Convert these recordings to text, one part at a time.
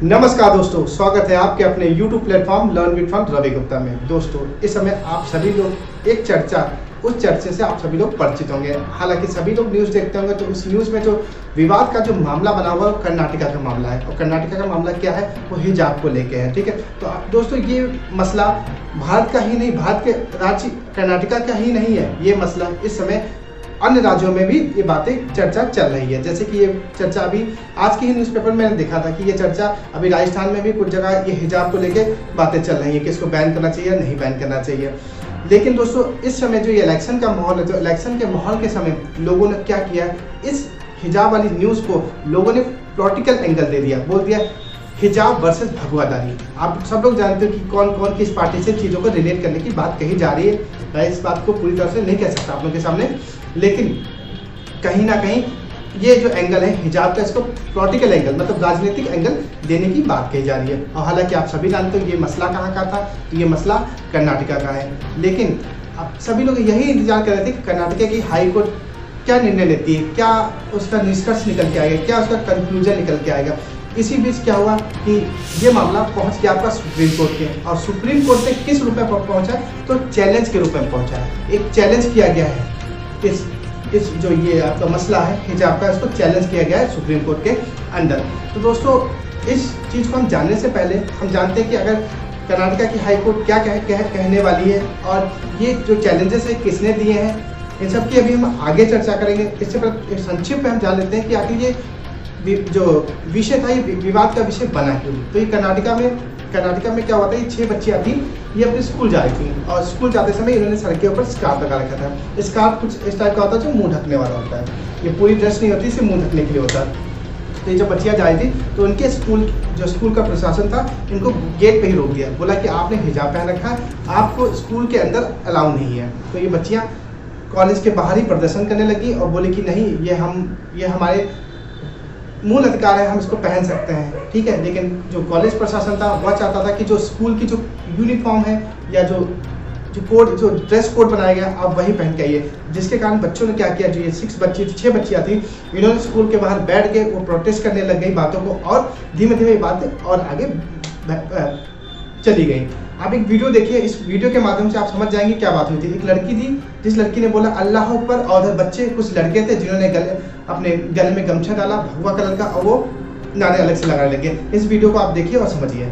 नमस्कार दोस्तों, स्वागत है आपके अपने YouTube platform learn with fun Ravi Gupta में। दोस्तों, इस समय आप सभी लोग एक चर्चा, उस चर्चे से आप सभी लोग परिचित होंगे। हालांकि सभी लोग न्यूज़ देखते होंगे, तो उस न्यूज़ में जो विवाद का जो मामला बना हुआ है कर्नाटका का मामला है। और कर्नाटका का मामला क्या है, वो हिजाब को लेके है। ठीक है, तो दोस्तों ये मसला भारत का ही नहीं, भारत के राज्य कर्नाटका का ही नहीं है। ये मसला इस समय अन्य राज्यों में भी ये बातें चर्चा चल रही है। जैसे कि ये चर्चा अभी आज के ही न्यूज़पेपर में मैंने देखा था कि ये चर्चा अभी राजस्थान में भी कुछ जगह ये हिजाब को लेके बातें चल रही है कि इसको बैन करना चाहिए या नहीं बैन करना चाहिए। लेकिन दोस्तों, इस समय जो ये इलेक्शन का माहौल है, तो इलेक्शन के माहौल के समय लोगों ने क्या किया, इस हिजाब वाली न्यूज़ को लोगों ने पॉलिटिकल एंगल दे दिया, बोल दिया हिजाब वर्सेस भगवादारी। आप सब लोग जानते हो कि कौन कौन किस पार्टी से चीज़ों को रिलेट करने की बात कही जा रही है। मैं इस बात को पूरी तरह से नहीं कह सकता आप लोगों के सामने, लेकिन कहीं ना कहीं ये जो एंगल है हिजाब का, इसको पॉलिटिकल एंगल मतलब राजनीतिक एंगल देने की बात कही जा रही है। और हालांकि आप सभी जानते हो ये मसला कहाँ का था, तो ये मसला कर्नाटका का है। लेकिन अब सभी लोग यही इंतजार कर रहे थे कि कर्नाटका की हाई कोर्ट क्या निर्णय लेती है, क्या उसका निष्कर्ष निकल के आएगा, क्या उसका कंक्लूजन निकल के आएगा। इसी बीच क्या हुआ कि ये मामला पहुंच गया आपका सुप्रीम कोर्ट के, और सुप्रीम कोर्ट में किस रूप में पहुंचा, तो चैलेंज के रूप में पहुंचा है। एक चैलेंज किया गया है इस जो ये आपका मसला है हिजाब का, इसको चैलेंज किया गया है सुप्रीम कोर्ट के अंदर। तो दोस्तों, इस चीज़ को हम जानने से पहले हम जानते हैं कि अगर कर्नाटका की हाई कोर्ट क्या कहने वाली है और ये जो चैलेंजेस है किसने दिए हैं, इन सब की अभी हम आगे चर्चा करेंगे। इससे पहले संक्षिप्त में हम जान लेते हैं कि आखिर ये जो विषय था, ये विवाद का विषय बना क्यों। तो ये कर्नाटका में क्या हुआ था, ये 6 बच्चियाँ थी, ये अपने स्कूल जा रही थी और स्कूल जाते समय इन्होंने सड़क के ऊपर स्कार्फ लगा रखा था। स्कार्फ कुछ इस टाइप का होता है जो मुंह ढकने वाला होता है, ये पूरी ड्रेस नहीं होती, सिर्फ मुंह ढकने के लिए होता है। तो ये जब बच्चियाँ जा रही थी तो उनके स्कूल का प्रशासन था, इनको गेट पे ही रोक दिया, बोला कि आपने हिजाब पहन रखा है, आपको स्कूल के अंदर अलाउ नहीं है। तो ये बच्चियाँ कॉलेज के बाहर ही प्रदर्शन करने लगी और बोली कि नहीं, ये हमारे मूल अधिकार है, हम इसको पहन सकते हैं। ठीक है, लेकिन जो कॉलेज प्रशासन था वह चाहता था कि जो स्कूल की जो यूनिफॉर्म है या जो ड्रेस कोड बनाया गया, आप वही पहन के आइए। जिसके कारण बच्चों ने क्या किया, जो ये 6 बच्चियाँ थी, इन्होंने स्कूल के बाहर बैठ के वो प्रोटेस्ट करने लग गई बातों को, और धीमे धीमे बातें और आगे चली गई। आप एक वीडियो देखिए, इस वीडियो के माध्यम से आप समझ जाएंगे क्या बात हुई थी। एक लड़की थी, जिस लड़की ने बोला अल्लाह ऊपर, और उधर बच्चे कुछ लड़के थे जिन्होंने अपने गले में गमछा डाला भगवा कलर का, और वो नारे अलग से लगाने लगे। इस वीडियो को आप देखिए और समझिए।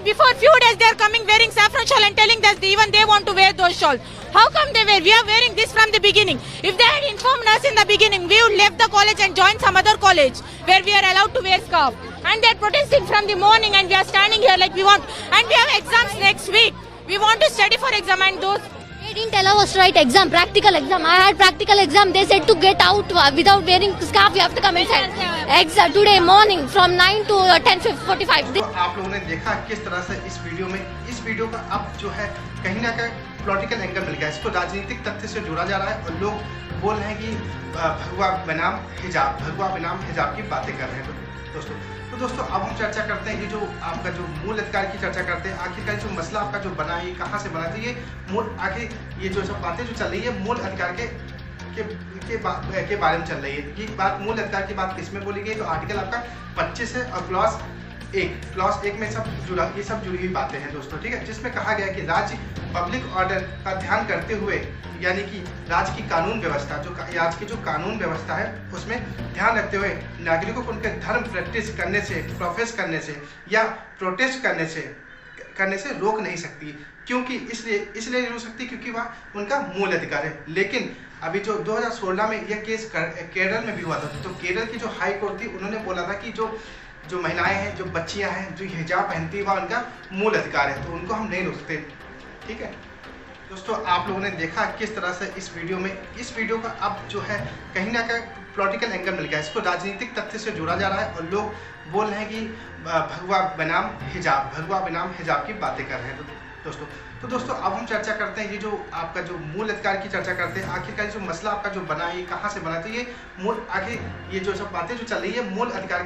Before few days they are coming wearing saffron shawl and telling that even they want to wear those shawls. How come they wear? We are wearing this from the beginning. If they had informed us in the beginning, we would left the college and joined some other college where we are allowed to wear scarf. And they are protesting from the morning, and we are standing here like we want. And we have exams next week. We want to study for exam, and those. They didn't allow us to write exam, practical exam. I had practical exam. They said to get out without wearing scarf. You have to come inside. Exam today morning from 9 to 10:45. तो आप लोगों ने देखा किस तरह से इस video का अब जो है कहीं ना कहीं पॉलिटिकल एंगल मिल गया, इसको राजनीतिक तथ्य से जोड़ा जा रहा है और लोग बोल रहे हैं कि भगवा बनाम हिजाब की बातें कर रहे हैं। दोस्तों अब हम चर्चा करते हैं, ये जो आपका जो मूल अधिकार की चर्चा करते हैं, आखिरकार जो मसला आपका जो बना है, कहाँ से बना, तो ये आखिर ये जो सब बातें जो चल रही है मूल अधिकार के बारे में चल रही है। ये बात मूल अधिकार की बात किसमें बोली गई, तो आर्टिकल आपका 25 है और क्लॉज 1 में ये सब जुड़ी हुई बातें हैं दोस्तों। ठीक है, जिसमें कहा गया कि राज्य पब्लिक ऑर्डर का ध्यान करते हुए, यानी कि राज्य की कानून व्यवस्था राज्य की जो कानून व्यवस्था है उसमें ध्यान रखते हुए नागरिकों को उनके धर्म प्रैक्टिस करने से, प्रोफेस करने से या प्रोटेस्ट करने से रोक नहीं सकती। क्योंकि इसलिए नहीं रोक सकती क्योंकि वह उनका मूल अधिकार है। लेकिन अभी जो 2016 में यह केस केरल में भी हुआ था, तो केरल की जो हाई कोर्ट थी उन्होंने बोला था कि जो महिलाएं हैं, जो बच्चियां हैं, जो हिजाब पहनती है वह उनका मूल अधिकार है, तो उनको हम नहीं रोक सकते। ठीक है दोस्तों, आप लोगों ने देखा किस तरह से इस वीडियो का अब जो है कहीं ना कहीं पॉलिटिकल एंगल मिल गया, इसको राजनीतिक तथ्य से जोड़ा जा रहा है और लोग बोल रहे हैं कि भगवा बनाम हिजाब की बातें कर रहे हैं दोस्तों अब हम चर्चा करते हैं, ये जो आपका जो मूल अधिकार की चर्चा करते हैं, आखिरकार जो मसला आपका जो बना है, कहाँ से बना, तो ये मूल आखिर ये जो सब बातें जो चल रही है मूल अधिकार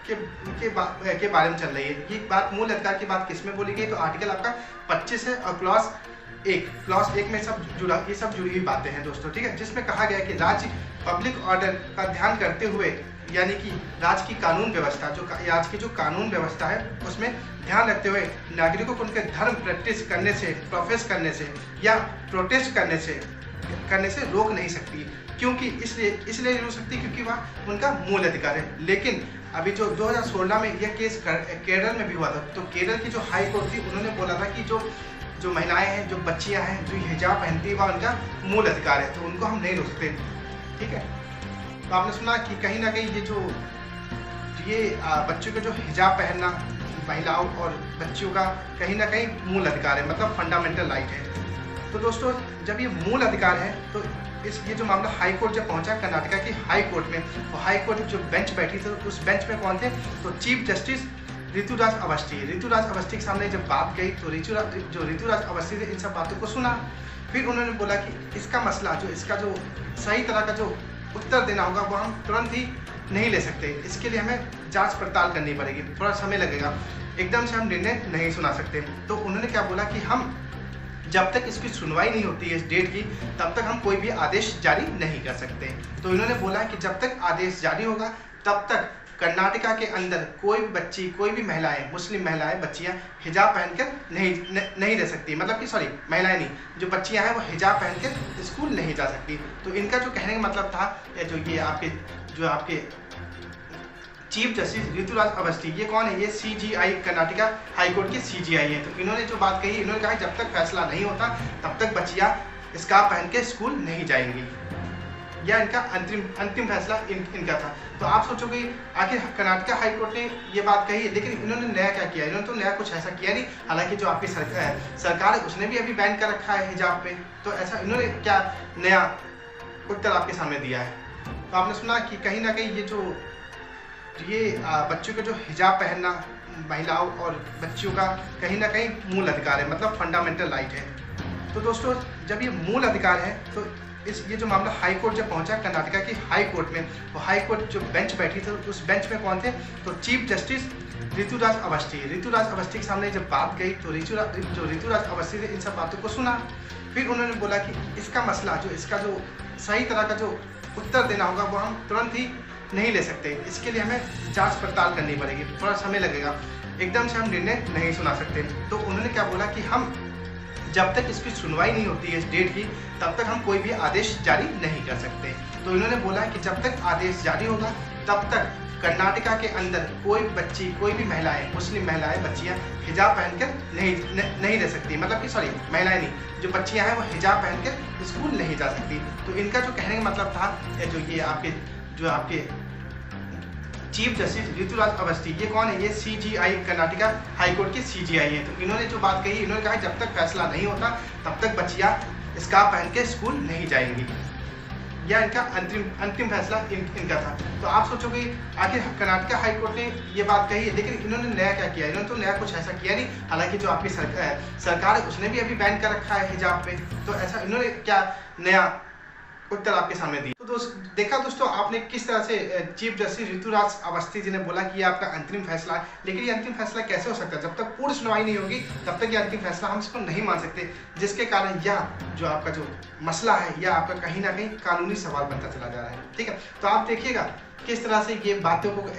के बारे में चल रही है। ये बात मूल अधिकार की बात किसमें बोली गई, तो आर्टिकल आपका 25 है और क्लॉज 1 में सब जुड़ी हुई बातें हैं दोस्तों, ठीक है, जिसमें कहा गया कि राज्य पब्लिक ऑर्डर का ध्यान करते हुए, यानी कि राज्य की कानून व्यवस्था राज्य की जो कानून व्यवस्था है उसमें ध्यान रखते हुए नागरिकों को उनके धर्म प्रोफेस करने से या प्रोटेस्ट करने से रोक नहीं सकती, क्योंकि इसलिए रोक सकती क्योंकि वह उनका मूल अधिकार है। लेकिन अभी जो 2016 में यह केस केरल में भी हुआ था, तो केरल की जो हाई कोर्ट थी उन्होंने बोला था कि जो महिलाएं हैं, जो बच्चियां हैं, जो हिजाब पहनती है वह उनका मूल अधिकार है, तो उनको हम नहीं रोक सकते, ठीक है। तो आपने सुना कि कहीं ना कहीं ये बच्चों का जो हिजाब पहनना महिलाओं और बच्चियों का कहीं ना कहीं मूल अधिकार है, मतलब फंडामेंटल राइट है। तो दोस्तों जब ये मूल अधिकार है तो ये जो मामला हाई कोर्ट जब पहुंचा कर्नाटका की हाई कोर्ट में, तो हाई कोर्ट जो बेंच बैठी थी उस बेंच में कौन थे, तो चीफ जस्टिस ऋतुराज अवस्थी के सामने जब बात गई तो ऋतुराज अवस्थी ने इन सब बातों को सुना। फिर उन्होंने बोला कि इसका मसला इसका जो सही तरह का जो उत्तर देना होगा वो हम तुरंत ही नहीं ले सकते, इसके लिए हमें जांच पड़ताल करनी पड़ेगी, थोड़ा समय लगेगा, एकदम से हम निर्णय नहीं सुना सकते। तो उन्होंने क्या बोला कि हम जब तक इसकी सुनवाई नहीं होती है इस डेट की, तब तक हम कोई भी आदेश जारी नहीं कर सकते। तो इन्होंने बोला कि जब तक आदेश जारी होगा तब तक कर्नाटका के अंदर कोई भी बच्ची, कोई भी महिलाएं, मुस्लिम महिलाएं, बच्चियां हिजाब पहनकर नहीं रह सकती, मतलब कि महिलाएं नहीं, जो बच्चियां हैं वो हिजाब पहनकर स्कूल नहीं जा सकती। तो इनका जो कहने का मतलब था, जो आपके चीफ जस्टिस ऋतुराज अवस्थी, ये कौन है, ये CGI कर्नाटका हाई कोर्ट के CGI हैं। तो इन्होंने जो बात कही, इन्होंने कहा जब तक फैसला नहीं होता तब तक बच्चियां स्कार्फ पहन के स्कूल नहीं जाएंगी, या इनका अंतिम फैसला इनका था। तो आप सोचोगे आखिर कर्नाटका हाई कोर्ट ने ये बात कही है, लेकिन इन्होंने नया क्या किया, इन्होंने तो नया कुछ ऐसा किया नहीं। हालांकि जो आपकी सरकार है उसने भी अभी बैन कर रखा है हिजाब पे, तो ऐसा इन्होंने क्या नया उत्तर आपके सामने दिया है। तो आपने सुना कि कहीं ना कहीं ये बच्चों का जो हिजाब पहनना महिलाओं और बच्चियों का कहीं ना कहीं मूल अधिकार है, मतलब फंडामेंटल राइट है। तो दोस्तों जब ये मूल अधिकार है तो ये जो मामला हाई कोर्ट जब पहुंचा कर्नाटका की हाई कोर्ट में, तो हाई कोर्ट जो बेंच बैठी थी उस बेंच में कौन थे, तो चीफ जस्टिस ऋतुराज अवस्थी के सामने जब बात गई तो ऋतुराज अवस्थी ने इन सब बातों को सुना। फिर उन्होंने बोला कि इसका मसला इसका जो सही तरह का जो उत्तर देना होगा वो हम तुरंत ही नहीं ले सकते, इसके लिए हमें जांच पड़ताल करनी पड़ेगी, थोड़ा समय लगेगा, एकदम से हम निर्णय नहीं सुना सकते। तो उन्होंने क्या बोला कि हम जब तक इसकी सुनवाई नहीं होती है इस डेट की, तब तक हम कोई भी आदेश जारी नहीं कर सकते। तो इन्होंने बोला कि जब तक आदेश जारी होगा तब तक कर्नाटका के अंदर कोई बच्ची, कोई भी महिलाएं, मुस्लिम महिलाएं, बच्चियां हिजाब पहनकर नहीं रह सकती, मतलब कि महिलाएं नहीं, जो बच्चियां हैं वो हिजाब पहनकर स्कूल नहीं जा सकती। तो इनका जो कहने का मतलब था, जो आपके चीफ जस्टिस ऋतुराज अवस्थी, ये कौन है, ये CGI कर्नाटका हाई कोर्ट के CGI हैं। तो इन्होंने जो बात कही, इन्होंने कहा जब तक फैसला नहीं होता तब तक बच्चियां स्कार्फ पहन के स्कूल नहीं जाएंगी, या इनका अंतिम फैसला इनका था। तो आप सोचोगे आखिर कर्नाटका हाई कोर्ट ने ये बात कही है, लेकिन इन्होंने नया क्या किया, इन्होंने तो नया कुछ ऐसा किया नहीं। हालांकि जो आपकी सरकार है उसने भी अभी बैन कर रखा है हिजाब पे, तो ऐसा इन्होंने क्या नया उत्तर आपके सामने दिया। तो देखा दोस्तों आपने किस तरह से चीफ जस्टिस ऋतुराज अवस्थी जी ने बोला कि ये आपका अंतिम फैसला है, लेकिन ये अंतिम फैसला कैसे हो सकता है, जब तक पूर्ण सुनवाई नहीं होगी तब तक ये अंतिम फैसला हम इसको नहीं मान सकते, जिसके कारण यह जो आपका जो मसला है यह आपका कहीं ना कहीं कानूनी सवाल बनता चला जा रहा है, ठीक है। तो आप देखिएगा किस तरह से ये बातों को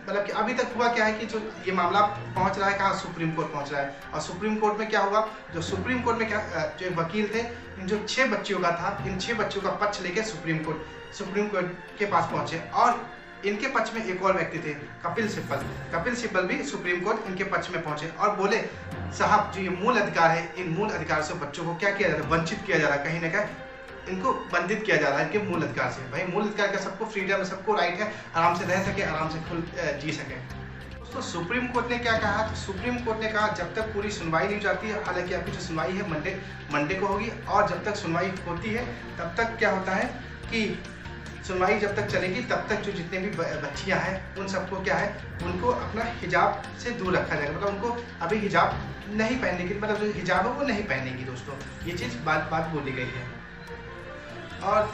मतलब कि अभी तक हुआ क्या है कि जो ये मामला पहुंच रहा है कहाँ, सुप्रीम कोर्ट पहुंच रहा है। और सुप्रीम कोर्ट में क्या हुआ, जो सुप्रीम कोर्ट में क्या जो वकील थे, इन जो 6 बच्चियों का था, इन 6 बच्चियों का पक्ष लेके सुप्रीम कोर्ट के पास पहुंचे, और इनके पक्ष में एक और व्यक्ति थे, कपिल सिब्बल भी सुप्रीम कोर्ट इनके पक्ष में पहुंचे और बोले साहब जो ये मूल अधिकार है, इन मूल अधिकार से बच्चों को क्या किया जा रहा है, वंचित किया जा रहा है, कहीं ना कहीं इनको बंधित किया जा रहा है इनके मूल अधिकार से। भाई मूल अधिकार का सबको फ्रीडम है, सबको राइट है, आराम से रह सके, आराम से खुल जी सके। दोस्तों सुप्रीम कोर्ट ने क्या कहा, तो सुप्रीम कोर्ट ने कहा जब तक पूरी सुनवाई नहीं जाती है, हालांकि आपकी जो सुनवाई है मंडे को होगी, और जब तक सुनवाई होती है तब तक क्या होता है कि सुनवाई जब तक चलेगी तब तक जो जितने भी बच्चियां हैं उन सबको क्या है, उनको अपना हिजाब से दूर रखा जाएगा, मतलब उनको अभी हिजाब नहीं पहनने की, मतलब जो हिजाब है वो नहीं पहनेगी। दोस्तों ये चीज़ बात बोली गई है। और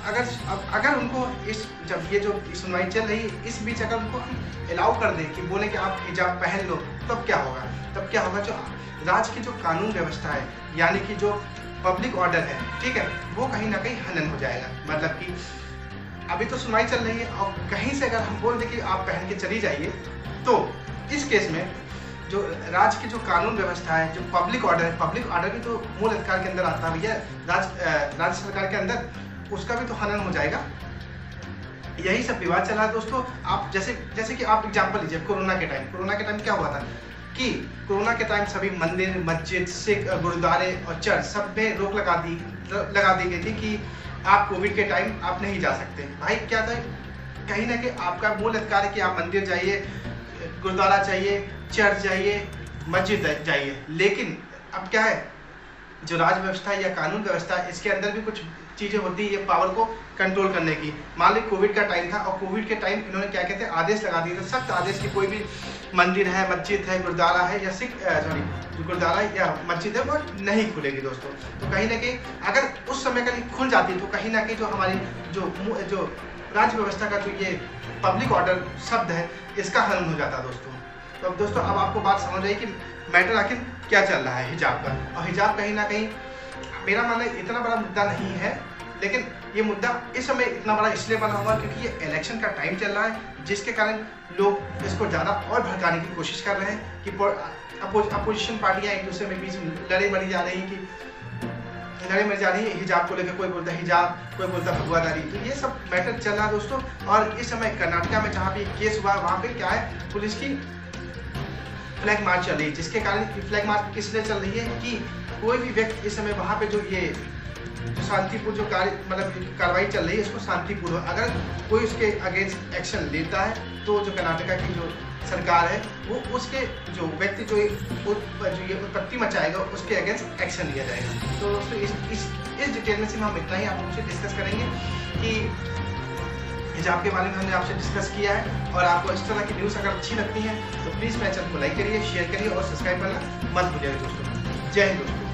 अगर उनको जब ये जो सुनवाई चल रही है इस बीच अगर उनको हम अलाउ कर दें कि बोले कि आप हिजाब पहन लो, तब क्या होगा? जो राज्य की जो कानून व्यवस्था है, यानी कि जो पब्लिक ऑर्डर है, ठीक है, वो कहीं ना कहीं हनन हो जाएगा। मतलब कि अभी तो सुनवाई चल रही है और कहीं से अगर हम बोल दें कि आप पहन के चली जाइए, तो इस केस में जो राज्य की जो कानून व्यवस्था है, जो पब्लिक ऑर्डर भी तो मूल अधिकार के अंदर आता है भैया, राज्य सरकार के अंदर, उसका भी तो हनन हो जाएगा। यही सब विवाद चला है दोस्तों। आप जैसे कि आप एग्जाम्पल लीजिए कोरोना के टाइम क्या हुआ था कि कोरोना के टाइम सभी मंदिर, मस्जिद, सिख गुरुद्वारे और चर्च सब में रोक लगा दी गई थी कि आप कोविड के टाइम आप नहीं जा सकते। भाई क्या था, कहीं ना कहीं आपका मूल अधिकार है कि आप मंदिर जाइए, गुरुद्वारा जाइए, चर्च जाइए, मस्जिद जाइए, लेकिन अब क्या है, जो राज्य व्यवस्था या कानून व्यवस्था है, इसके अंदर भी कुछ चीज़ें होती है ये पावर को कंट्रोल करने की। मान ली कोविड का टाइम था और कोविड के टाइम इन्होंने क्या कहते हैं, आदेश लगा दिए थे, सख्त आदेश की कोई भी मंदिर है, मस्जिद है, गुरुद्वारा है या गुरुद्वारा या मस्जिद है वो नहीं खुलेगी दोस्तों। तो कहीं ना कहीं अगर उस समय का खुल जाती तो कहीं ना कहीं जो हमारी जो राज्य व्यवस्था का जो ये पब्लिक ऑर्डर शब्द है, इसका हनन हो जाता दोस्तों। तो अब दोस्तों अब आपको बात समझ आई कि मैटर आखिर क्या चल रहा है हिजाब का। और हिजाब कहीं ना कहीं मेरा मानना इतना बड़ा मुद्दा नहीं है, लेकिन ये मुद्दा इस समय इतना बड़ा इसलिए बना हुआ क्योंकि ये इलेक्शन का टाइम चल रहा है, जिसके कारण लोग इसको ज़्यादा और भड़काने की कोशिश कर रहे हैं कि अपोजिशन पार्टियां एक दूसरे में बीच लड़े मरी जा रही है हिजाब को लेकर। कोई बोलता है हिजाब, कोई बोलता है भगवादारी। तो ये सब मैटर चल रहा है दोस्तों। और इस समय कर्नाटका में जहाँ भी केस हुआ वहाँ पे क्या है, पुलिस की फ्लैग मार्च चल रही है, जिसके कारण फ्लैग मार्च किस लिए चल रही है कि कोई भी व्यक्ति इस समय वहाँ पे जो शांतिपूर्ण जो कार्रवाई चल रही है, इसको शांतिपूर्ण, अगर कोई उसके अगेंस्ट एक्शन लेता है तो जो कर्नाटका की जो सरकार है वो उसके जो व्यक्ति जो ये उत्पत्ति मचाएगा उसके अगेंस्ट एक्शन लिया जाएगा। तो दोस्तों इस डिटेल में से हम इतना ही आप लोगों से डिस्कस करेंगे कि हिजाब के बारे में हमने आपसे डिस्कस किया है। और आपको इस तरह की न्यूज़ अगर अच्छी लगती है तो प्लीज़ मेरे चैनल को लाइक करिए, शेयर करिए और सब्सक्राइब करना मत भूलिएगा दोस्तों। जय हिंद दोस्तों।